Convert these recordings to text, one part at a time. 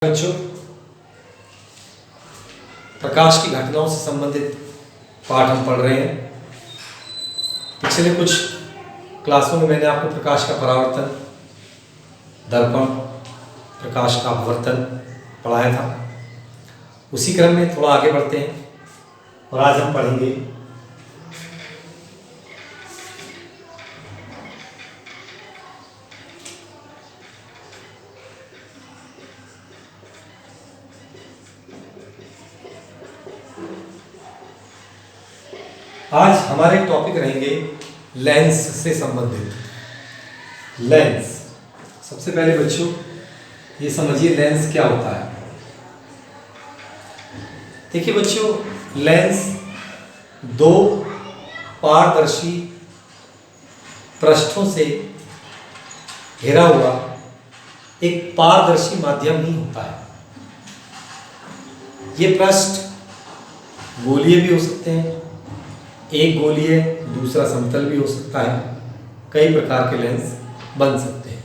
बच्चों, प्रकाश की घटनाओं से संबंधित पाठ हम पढ़ रहे हैं। पिछले कुछ क्लासों में मैंने आपको प्रकाश का परावर्तन, दर्पण, प्रकाश का अपवर्तन पढ़ाया था। उसी क्रम में थोड़ा आगे बढ़ते हैं और आज हम पढ़ेंगे आज हमारे टॉपिक रहेंगे लेंस से संबंधित। लेंस, सबसे पहले बच्चों ये समझिए लेंस क्या होता है। देखिए बच्चों, लेंस दो पारदर्शी पृष्ठों से घिरा हुआ एक पारदर्शी माध्यम ही होता है। ये पृष्ठ गोलीय भी हो सकते हैं, एक गोलीय दूसरा समतल भी हो सकता है। कई प्रकार के लेंस बन सकते हैं।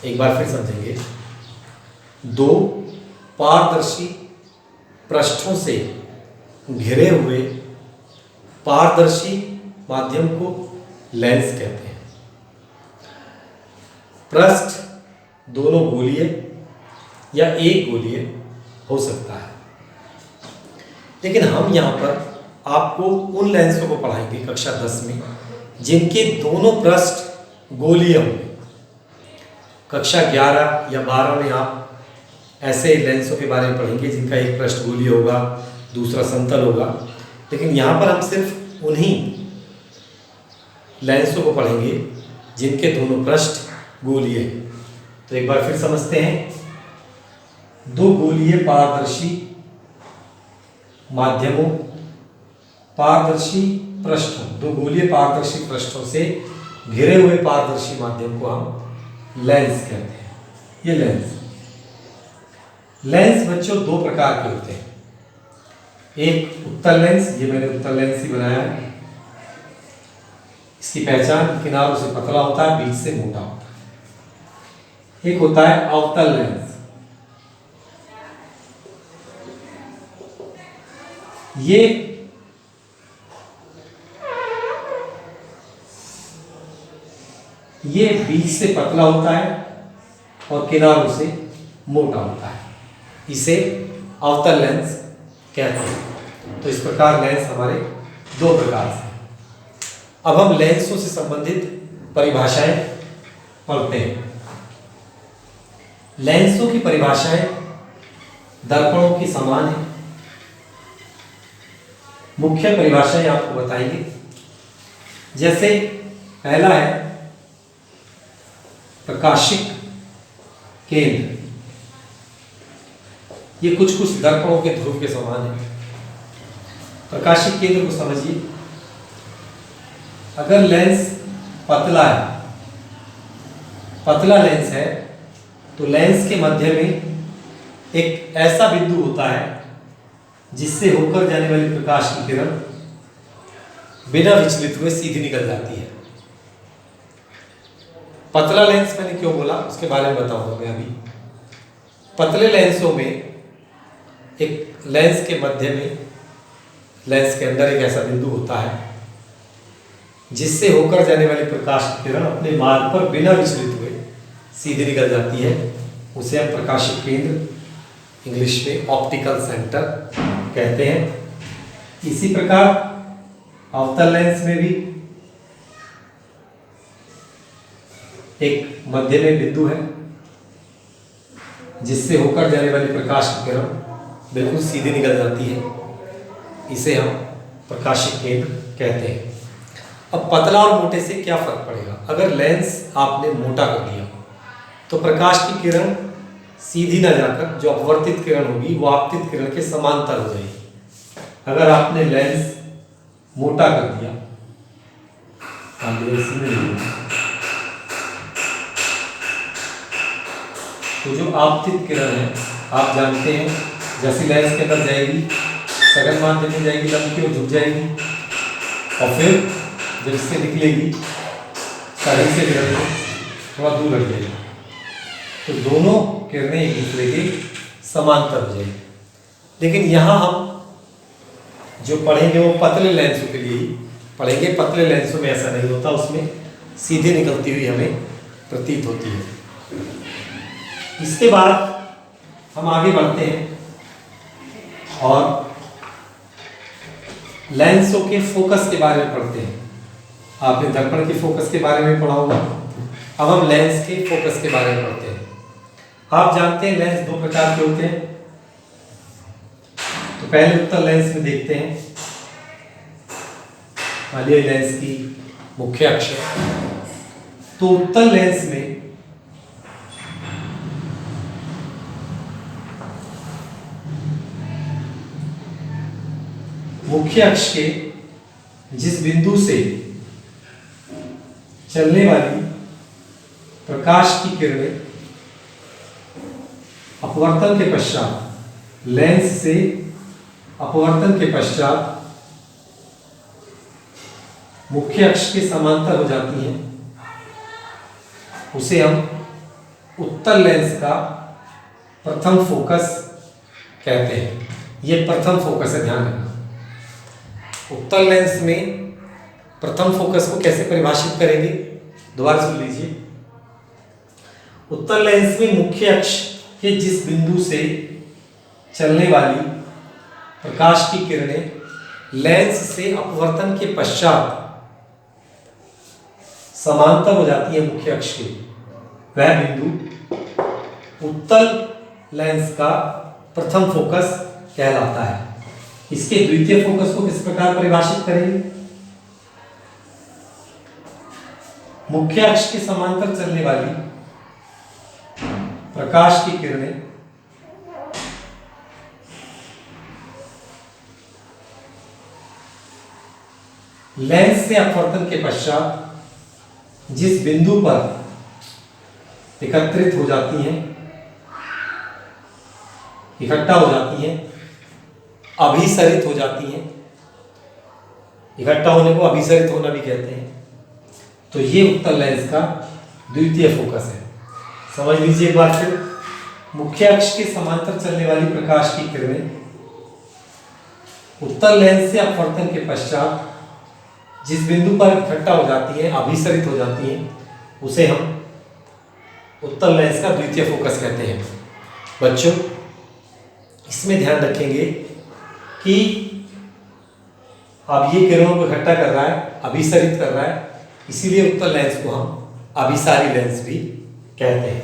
एक बार फिर समझेंगे, दो पारदर्शी पृष्ठों से घिरे हुए पारदर्शी माध्यम को लेंस कहते हैं। पृष्ठ दोनों गोलीय या एक गोलीय हो सकता है, लेकिन हम यहाँ पर आपको उन लेंसों को पढ़ाएंगे कक्षा 10 में जिनके दोनों पृष्ठ गोलीय होंगे। कक्षा 11 या 12 में आप ऐसे लेंसों के बारे में पढ़ेंगे जिनका एक पृष्ठ गोलीय होगा, दूसरा समतल होगा। लेकिन यहाँ पर हम सिर्फ उन्हीं लेंसों को पढ़ेंगे जिनके दोनों पृष्ठ गोलीय हैं। तो एक बार फिर समझते हैं, दो गोलीय पारदर्शी माध्यमों, पारदर्शी पृष्ठों, दो गोलीय पारदर्शी पृष्ठों से घिरे हुए पारदर्शी माध्यम को हम लेंस कहते हैं। ये लेंस बच्चों दो प्रकार के होते हैं। एक उत्तल लेंस, ये मैंने उत्तल लेंस ही बनाया है। इसकी पहचान किनारों से पतला होता है, बीच से मोटा होता है। एक होता है अवतल लेंस। ये बीच से पतला होता है और किनारों से मोटा होता है। इसे अवतल लेंस कहते हैं। तो इस प्रकार लेंस हमारे दो प्रकार से। अब हम लेंसों से संबंधित परिभाषाएं पढ़ते हैं। लेंसों की परिभाषाएं दर्पणों की समान है। मुख्य परिभाषाएं आपको बताएंगे। जैसे पहला है प्रकाशिक केंद्र। ये कुछ दर्पणों के ध्रुव के समान है। प्रकाशिक केंद्र को समझिए, अगर लेंस पतला है, पतला लेंस है, तो लेंस के मध्य में एक ऐसा बिंदु होता है जिससे होकर जाने वाली प्रकाश की किरण बिना विचलित हुए सीधी निकल जाती है। पतला लेंस मैंने क्यों बोला उसके बारे में बताऊंगा मैं अभी। पतले लेंसों में एक लेंस के मध्य में, लेंस के अंदर एक ऐसा बिंदु होता है जिससे होकर जाने वाली प्रकाश की किरण अपने मार्ग पर बिना विचलित हुए सीधी निकल जाती है। उसे हम प्रकाशिक केंद्र, इंग्लिश में ऑप्टिकल सेंटर कहते हैं। इसी प्रकार अवतल लेंस में भी एक मध्य में बिंदु है जिससे होकर जाने वाली प्रकाश की किरण बिल्कुल सीधी निकल जाती है। इसे हम प्रकाशिक केंद्र कहते हैं। अब पतला और मोटे से क्या फर्क पड़ेगा? अगर लेंस आपने मोटा कर दिया तो प्रकाश की किरण सीधी ना जाकर जो अपवर्तित किरण होगी वो आपतित किरण के समांतर हो जाएगी। अगर आपने लेंस मोटा कर दिया तो जो आपतित किरण है, आप जानते हैं, जैसे लेंस के अंदर जाएगी सघन माध्यम में जाएगी, लंबी और झुक जाएगी, और फिर जब इससे निकलेगी सघन से किरण थोड़ा दूर रख जाएगी। तो दोनों किरणें एक दूसरे के समांतर हो जाएगी। लेकिन यहाँ हम जो पढ़ेंगे वो पतले लेंसों के लिए ही पढ़ेंगे। पतले लेंसों में ऐसा नहीं होता, उसमें सीधे निकलती हुई हमें प्रतीत होती है। इसके बाद हम आगे बढ़ते हैं और लेंसों के फोकस के बारे में पढ़ते हैं। आपने दर्पण के फोकस के बारे में पढ़ा होगा, अब हम लेंस के फोकस के बारे में पढ़ते हैं। आप जानते हैं लेंस दो प्रकार के होते हैं। तो पहले उत्तल लेंस में देखते हैं। मानिए लेंस की मुख्य अक्ष है, तो उत्तल लेंस में मुख्य अक्ष के जिस बिंदु से चलने वाली प्रकाश की किरणें अपवर्तन के पश्चात लेंस से अपवर्तन के पश्चात मुख्य अक्ष के समांतर हो जाती हैं, उसे हम उत्तल लेंस का प्रथम फोकस कहते हैं। यह प्रथम फोकस है, ध्यान रखना। उत्तल लेंस में प्रथम फोकस को कैसे परिभाषित करेंगे, दोबारा सुन लीजिए। उत्तल लेंस में मुख्य अक्ष के जिस बिंदु से चलने वाली प्रकाश की किरणें लेंस से अपवर्तन के पश्चात समांतर हो जाती है मुख्य अक्ष के, वह बिंदु उत्तल लेंस का प्रथम फोकस कहलाता है। इसके द्वितीय फोकस को किस प्रकार परिभाषित करेंगे? मुख्य अक्ष के समांतर चलने वाली प्रकाश की किरणें लेंस से अपवर्तन के पश्चात जिस बिंदु पर एकत्रित हो जाती हैं, इकट्ठा हो जाती हैं, अभिसरित हो जाती हैं। इकट्ठा होने को अभिसरित होना भी कहते हैं। तो ये उत्तल लेंस का द्वितीय फोकस है। समझ लीजिए एक बार फिर, मुख्य अक्ष के समांतर चलने वाली प्रकाश की किरणें उत्तल लेंस से अपवर्तन के पश्चात जिस बिंदु पर इकट्ठा हो जाती है, अभिसरित हो जाती हैं, उसे हम उत्तल लेंस का द्वितीय फोकस कहते हैं। बच्चों, इसमें ध्यान रखेंगे कि अब ये किरणों को इकट्ठा कर रहा है, अभिसरित कर रहा है, इसीलिए उत्तल लेंस को हम अभिसारी लेंस भी कहते हैं।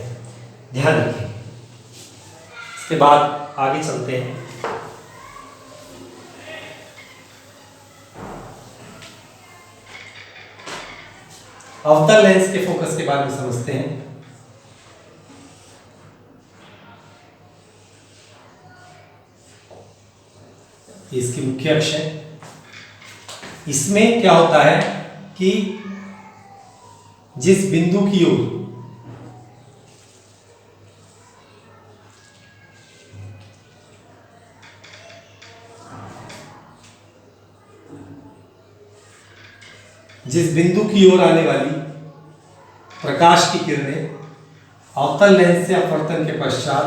ध्यान रखें। इसके बाद आगे चलते हैं। अवतल लेंस के फोकस के बारे में समझते हैं। इसकी मुख्य अक्ष है। इसमें क्या होता है कि जिस बिंदु की ओर आने वाली प्रकाश की किरणें अवतल लेंस से अपवर्तन के पश्चात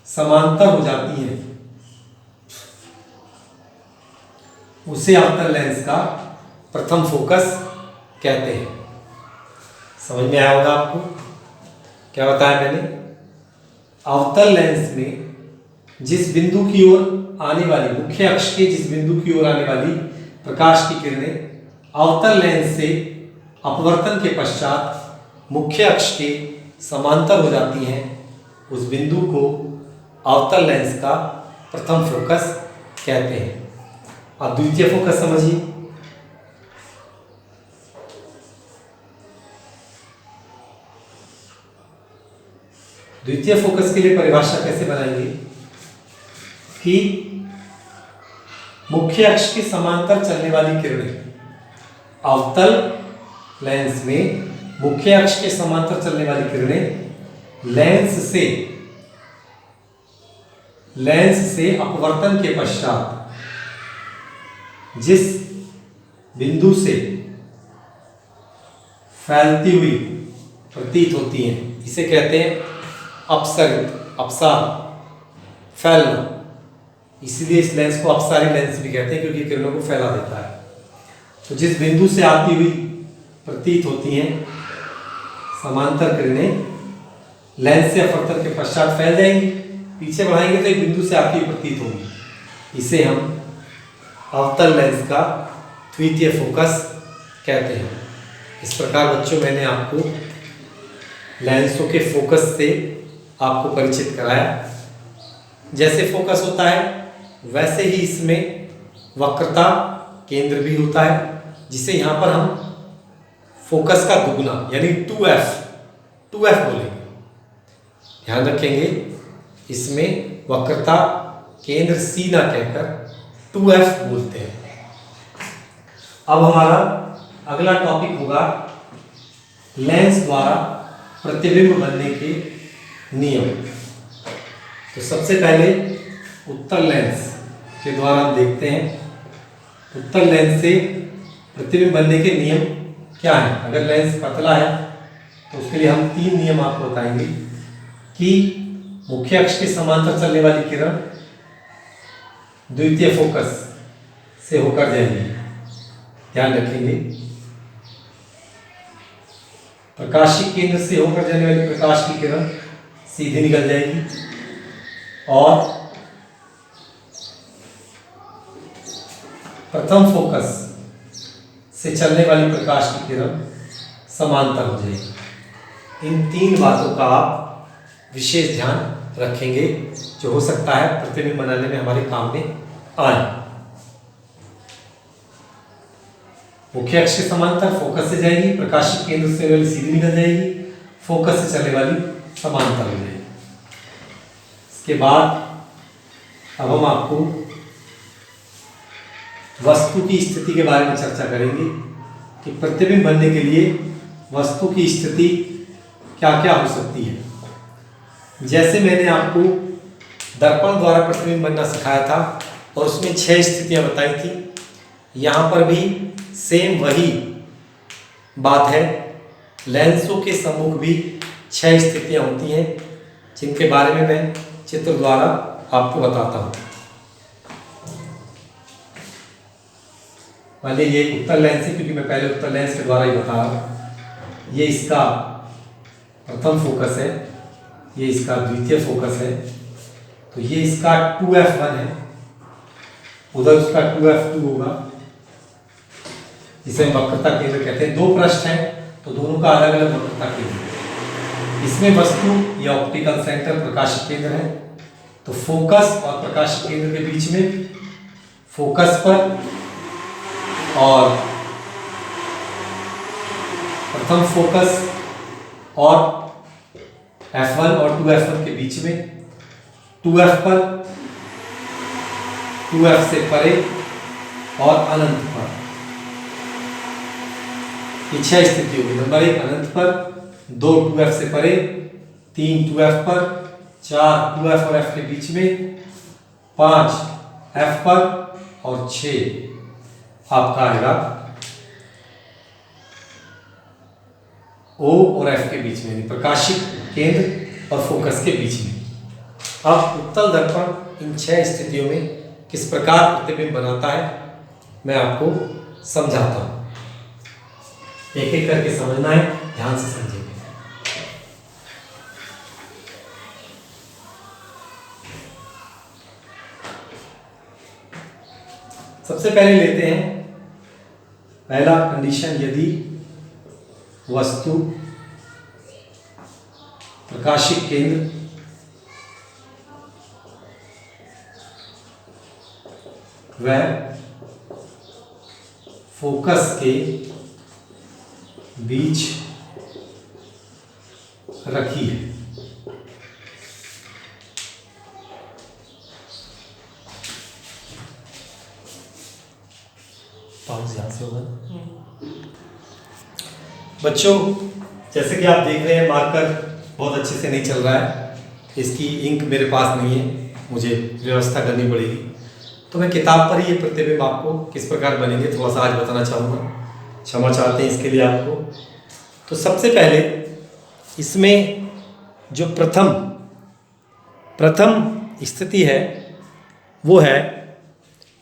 समांतर हो जाती हैं, उसे अवतल लेंस का प्रथम फोकस कहते हैं। समझ में आया होगा आपको क्या बताया मैंने? अवतल लेंस में जिस बिंदु की ओर आने वाली, मुख्य अक्ष के जिस बिंदु की ओर आने वाली प्रकाश की किरणें अवतल लेंस से अपवर्तन के पश्चात मुख्य अक्ष के समांतर हो जाती हैं, उस बिंदु को अवतल लेंस का प्रथम फोकस कहते हैं। अब द्वितीय फोकस समझिए। द्वितीय फोकस के लिए परिभाषा कैसे बनाएंगे कि मुख्य अक्ष के समांतर चलने वाली किरणें अवतल लेंस में मुख्य अक्ष के समांतर चलने वाली किरणें लेंस से अपवर्तन के पश्चात जिस बिंदु से फैलती हुई प्रतीत होती हैं, इसे कहते हैं अपसरित। अपसार, फैलना, इसीलिए इस लेंस को अपसारी लेंस भी कहते हैं क्योंकि किरणों को फैला देता है। तो जिस बिंदु से आती हुई प्रतीत होती हैं समांतर किरणें लेंस से अपवर्तन के पश्चात फैल जाएंगी, पीछे बढ़ाएंगे तो एक बिंदु से आती हुई प्रतीत होंगी। इसे हम अवतल लेंस का द्वितीय फोकस कहते हैं। इस प्रकार बच्चों मैंने आपको लेंसों के फोकस से आपको परिचित कराया। जैसे फोकस होता है वैसे ही इसमें वक्रता केंद्र भी होता है, जिसे यहाँ पर हम फोकस का दुगना यानी 2f बोलेंगे। ध्यान रखेंगे, इसमें वक्रता केंद्र C ना कहकर 2f बोलते हैं। अब हमारा अगला टॉपिक होगा लेंस द्वारा प्रतिबिंब बनने के नियम। तो सबसे पहले उत्तल लेंस के द्वारा हम देखते हैं उत्तल लेंस से प्रतिबिंब बनने के नियम क्या है। अगर लेंस पतला है तो उसके लिए हम 3 नियम आपको बताएंगे कि मुख्य अक्ष के समांतर चलने वाली किरण द्वितीय फोकस से होकर जाएगी। ध्यान रखेंगे, प्रकाशिक केंद्र से होकर जाने वाली प्रकाश की किरण सीधी निकल जाएगी और प्रथम फोकस से चलने वाली प्रकाश की किरण समांतर हो जाएगी। इन 3 बातों का आप विशेष ध्यान रखेंगे जो हो सकता है प्रतिबिंब बनाने में हमारे काम में आए। मुख्य अक्ष के समांतर फोकस से जाएगी, प्रकाशिक केंद्र से वाली सीधी निकल जाएगी, फोकस से चलने वाली समांतर हो जाएगी। इसके बाद अब हम आपको वस्तु की स्थिति के बारे में चर्चा करेंगे कि प्रतिबिंब बनने के लिए वस्तु की स्थिति क्या क्या हो सकती है। जैसे मैंने आपको दर्पण द्वारा प्रतिबिंब बनना सिखाया था और उसमें 6 स्थितियां बताई थी, यहाँ पर भी सेम वही बात है। लेंसों के सम्मुख भी 6 स्थितियां होती हैं जिनके बारे में मैं चित्र द्वारा आपको बताता हूँ। मान लीजिए ये उत्तल लेंस है क्योंकि मैं पहले उत्तल लेंस के द्वारा ही बता रहा हूँ। ये इसका प्रथम फोकस है, ये इसका द्वितीय फोकस है, तो ये इसका 2f1 है, उधर उसका 2f2 होगा, जिसे हम वक्रता केंद्र कहते हैं। 2 पृष्ठ हैं तो दोनों का अलग अलग वक्रता केंद्र। इसमें वस्तु या ऑप्टिकल सेंटर प्रकाशिक केंद्र है, तो फोकस और प्रकाशिक केंद्र के बीच में फोकस पर और प्रथम फोकस और f1 और 2f1 के बीच में 2f पर, 2f से परे और अनंत पर। ये 6 स्थिति होगी। नंबर 1 अनंत पर, 2 2f से परे, 3 2f पर, 4 2f और f के बीच में, 5 f पर और 6 आपका आएगा O और F के बीच में, प्रकाशिक केंद्र और फोकस के बीच में। अब उत्तल दर्पण इन 6 स्थितियों में किस प्रकार प्रतिबिंब बनाता है मैं आपको समझाता हूं। एक एक करके समझना है, ध्यान से समझेंगे। सबसे पहले लेते हैं पहला कंडीशन, यदि वस्तु प्रकाशिक केंद्र व फोकस के बीच रखी है। पाउस यहां से होगा। बच्चों जैसे कि आप देख रहे हैं मार्कर बहुत अच्छे से नहीं चल रहा है, इसकी इंक मेरे पास नहीं है, मुझे व्यवस्था करनी पड़ेगी। तो मैं किताब पर ही ये प्रतिबिंब आपको किस प्रकार बनेंगे थोड़ा सा आज बताना चाहूँगा, क्षमा चाहते हैं इसके लिए आपको। तो सबसे पहले इसमें जो प्रथम प्रथम स्थिति है वो है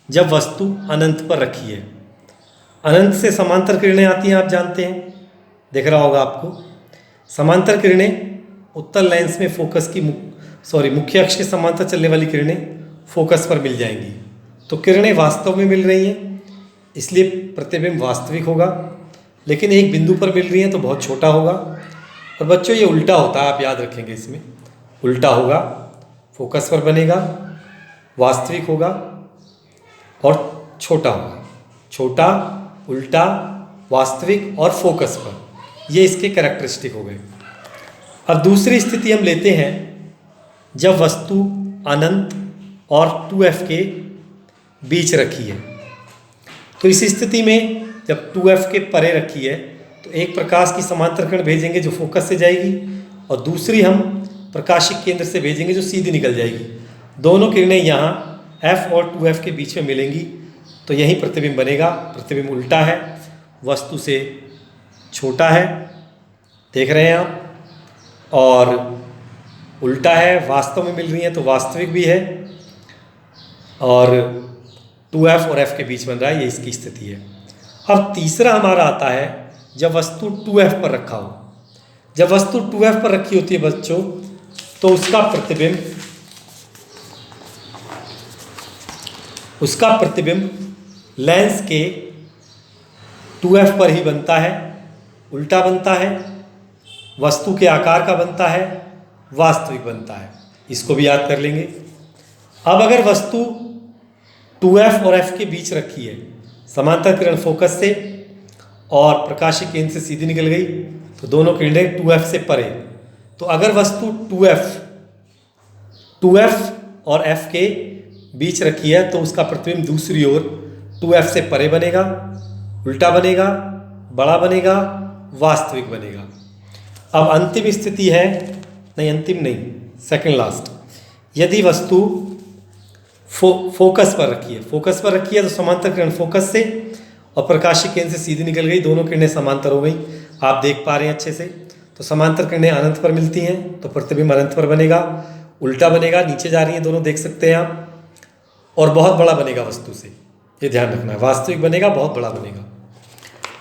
जब वस्तु अनंत पर रखी है। अनंत से समांतर किरणें आती हैं, आप जानते हैं, दिख रहा होगा आपको। समांतर किरणें उत्तल लेंस में फोकस की मुख्य अक्ष के समांतर चलने वाली किरणें फोकस पर मिल जाएंगी। तो किरणें वास्तव में मिल रही हैं, इसलिए प्रतिबिंब वास्तविक होगा, लेकिन एक बिंदु पर मिल रही हैं तो बहुत छोटा होगा। और बच्चों ये उल्टा होता है, आप याद रखेंगे, इसमें उल्टा होगा, फोकस पर बनेगा, वास्तविक होगा और छोटा होगा। छोटा, उल्टा, वास्तविक और फोकस पर, ये इसके कैरेक्टरिस्टिक हो गए। अब दूसरी स्थिति हम लेते हैं जब वस्तु अनंत और 2f के बीच रखी है। तो इस स्थिति में जब 2f के परे रखी है तो एक प्रकाश की समांतर किरण भेजेंगे जो फोकस से जाएगी, और दूसरी हम प्रकाशिक केंद्र से भेजेंगे जो सीधी निकल जाएगी। दोनों किरणें यहाँ f और 2f के बीच में मिलेंगी, तो यही प्रतिबिंब बनेगा। प्रतिबिंब उल्टा है, वस्तु से छोटा है, देख रहे हैं आप, और उल्टा है, वास्तव में मिल रही है तो वास्तविक भी है, और 2f और f के बीच बन रहा है, ये इसकी स्थिति है। अब तीसरा हमारा आता है जब वस्तु 2f पर रखा हो। जब वस्तु 2f पर रखी होती है बच्चों, तो उसका प्रतिबिंब लेंस के 2f पर ही बनता है, उल्टा बनता है, वस्तु के आकार का बनता है, वास्तविक बनता है। इसको भी याद कर लेंगे। अब अगर वस्तु 2f और f के बीच रखी है, समांतर किरण फोकस से और प्रकाशिक केंद्र से सीधी निकल गई, तो दोनों किरणें 2f से परे। तो अगर वस्तु 2f और f के बीच रखी है तो उसका प्रतिबिंब दूसरी ओर 2f से परे बनेगा, उल्टा बनेगा, बड़ा बनेगा, वास्तविक बनेगा। अब अंतिम स्थिति है, नहीं अंतिम नहीं, सेकंड लास्ट, यदि वस्तु फोकस पर रखी है। फोकस पर रखी है तो समांतर किरण फोकस से और प्रकाशिक केंद्र से सीधी निकल गई, दोनों किरणें समांतर हो गई, आप देख पा रहे हैं अच्छे से। तो समांतर किरणें अनंत पर मिलती हैं तो प्रतिबिंब अनंत पर बनेगा, उल्टा बनेगा, नीचे जा रही हैं दोनों, देख सकते हैं आप, और बहुत बड़ा बनेगा वस्तु से, ये ध्यान रखना है, वास्तविक बनेगा, बहुत बड़ा बनेगा।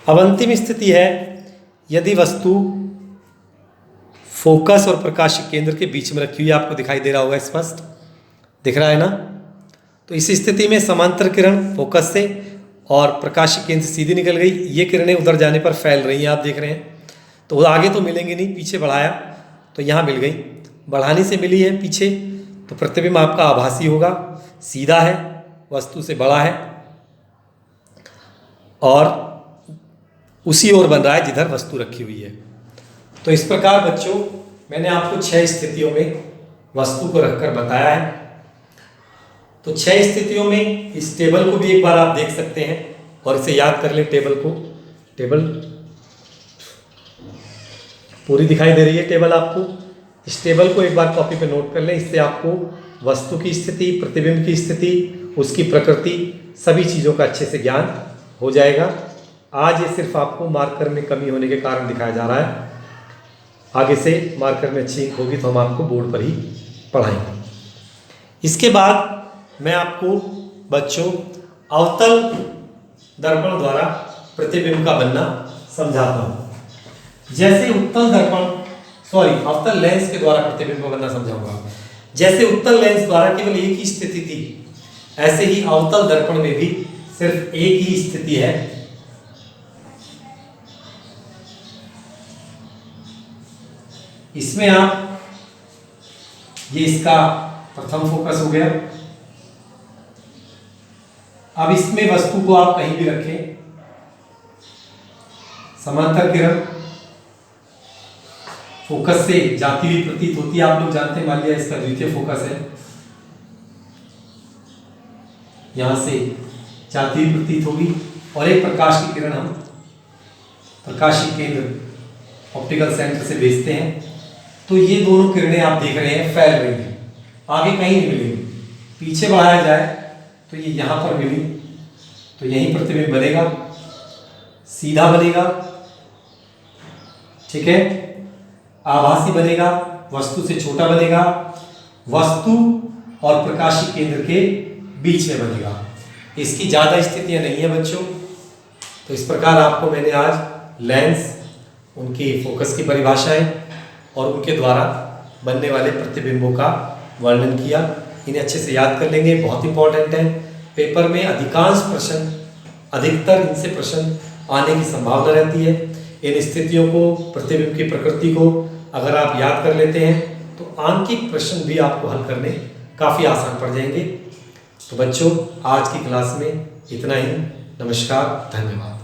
अब अंतिम स्थिति है यदि वस्तु फोकस और प्रकाशिक केंद्र के बीच में रखी हुई, आपको दिखाई दे रहा होगा, स्पष्ट दिख रहा है ना। तो इस स्थिति में समांतर किरण फोकस से और प्रकाशिक केंद्र से सीधी निकल गई, ये किरणें उधर जाने पर फैल रही हैं, आप देख रहे हैं। तो आगे तो मिलेंगी नहीं, पीछे बढ़ाया तो यहाँ मिल गई, बढ़ाने से मिली है पीछे, तो प्रतिबिंब आपका आभासी होगा, सीधा है, वस्तु से बड़ा है और उसी ओर बन रहा है जिधर वस्तु रखी हुई है। तो इस प्रकार बच्चों मैंने आपको 6 स्थितियों में वस्तु को रखकर बताया है। तो 6 स्थितियों में इस टेबल को भी एक बार आप देख सकते हैं और इसे याद कर लें। टेबल पूरी दिखाई दे रही है टेबल आपको। इस टेबल को एक बार कॉपी पे नोट कर लें, इससे आपको वस्तु की स्थिति, प्रतिबिंब की स्थिति, उसकी प्रकृति, सभी चीज़ों का अच्छे से ज्ञान हो जाएगा। आज ये सिर्फ आपको मार्कर में कमी होने के कारण दिखाया जा रहा है, आगे से मार्कर में अच्छी इंक होगी तो हम आपको बोर्ड पर ही पढ़ाएंगे। इसके बाद मैं आपको बच्चों अवतल दर्पण द्वारा प्रतिबिंब का बनना समझाता हूँ। जैसे अवतल लेंस के द्वारा प्रतिबिंब का बनना समझाऊंगा। जैसे उत्तल लेंस द्वारा केवल एक ही स्थिति थी, ऐसे ही अवतल दर्पण में भी सिर्फ एक ही स्थिति है। इसमें आप ये इसका प्रथम फोकस हो गया। अब इसमें वस्तु को आप कहीं भी रखें, समांतर किरण फोकस से जाती हुई प्रतीत होती है, आप लोग जानते हैं। मान लिया इसका द्वितीय फोकस है, यहां से जाती हुई प्रतीत होगी और एक प्रकाश की किरण हम प्रकाशिक केंद्र ऑप्टिकल सेंटर से भेजते हैं, तो ये दोनों किरणें आप देख रहे हैं फैल रही हैं, आगे कहीं नहीं मिलेंगी। पीछे बढ़ाया जाए तो ये यहाँ पर मिली, तो यहीं प्रतिबिंब बनेगा, सीधा बनेगा, ठीक है, आभासी बनेगा, वस्तु से छोटा बनेगा, वस्तु और प्रकाशीय केंद्र के बीच में बनेगा। इसकी ज़्यादा स्थितियाँ नहीं है बच्चों। तो इस प्रकार आपको मैंने आज लेंस, उनकी फोकस की परिभाषाएं और उनके द्वारा बनने वाले प्रतिबिंबों का वर्णन किया। इन्हें अच्छे से याद कर लेंगे, बहुत इंपॉर्टेंट है। पेपर में अधिकांश प्रश्न, अधिकतर इनसे प्रश्न आने की संभावना रहती है। इन स्थितियों को, प्रतिबिंब की प्रकृति को अगर आप याद कर लेते हैं तो आंकिक प्रश्न भी आपको हल करने काफ़ी आसान पड़ जाएंगे। तो बच्चों, आज की क्लास में इतना ही। नमस्कार, धन्यवाद।